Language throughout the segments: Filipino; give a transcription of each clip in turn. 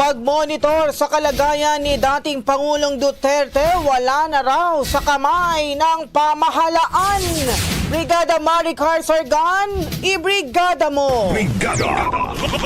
pag-monitor sa kalagayan ni dating Pangulong Duterte wala na raw sa kamay ng pamahalaan. Brigada Maricar Sargan, ibrigada mo! Brigada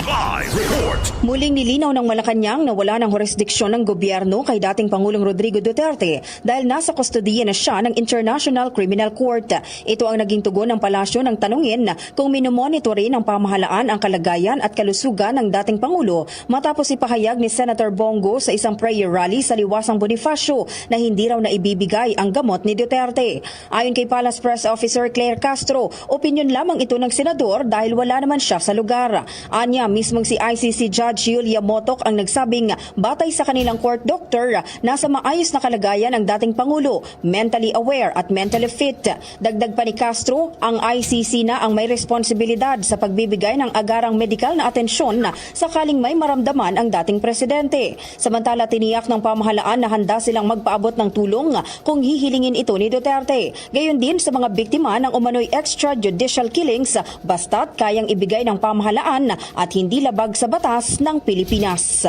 Live Report. Muling nilinaw ng Malacanang na wala ng jurisdiksyon ng gobyerno kay dating Pangulong Rodrigo Duterte dahil nasa kustodiya na siya ng International Criminal Court. Ito ang naging tugon ng palasyo ng tanungin kung minomonitorin ng pamahalaan ang kalagayan at kalusugan ng dating Pangulo matapos ipahayag ni Senator Bongo sa isang prayer rally sa Liwasang Bonifacio na hindi raw naibibigay ang gamot ni Duterte. Ayon kay Palace Press Officer Claire Castro, opinyon lamang ito ng senador dahil wala naman siya sa lugar. Anya, mismong si ICC Judge Julia Motok ang nagsabing batay sa kanilang court doctor, nasa maayos na kalagayan ang dating Pangulo, mentally aware at mentally fit. Dagdag pa ni Castro, ang ICC na ang may responsibilidad sa pagbibigay ng agarang medikal na atensyon sakaling may maramdaman ang dating presidente. Samantala, tiniyak ng pamahalaan na handa silang magpaabot ng tulong kung hihilingin ito ni Duterte. Gayon din sa mga biktima ng umano'y extrajudicial killings basta't kayang ibigay ng pamahalaan at hindi labag sa batas ng Pilipinas.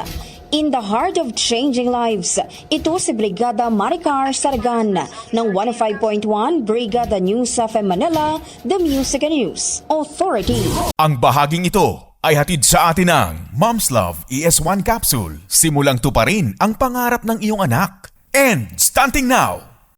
In the heart of changing lives, ito si Brigada Maricar Sargan ng 105.1 Brigada News FM Manila, The Music and News Authority. Ang bahaging ito ay hatid sa atin ng Mom's Love ES1 Capsule. Simulang tuparin ang pangarap ng iyong anak. And stunting now!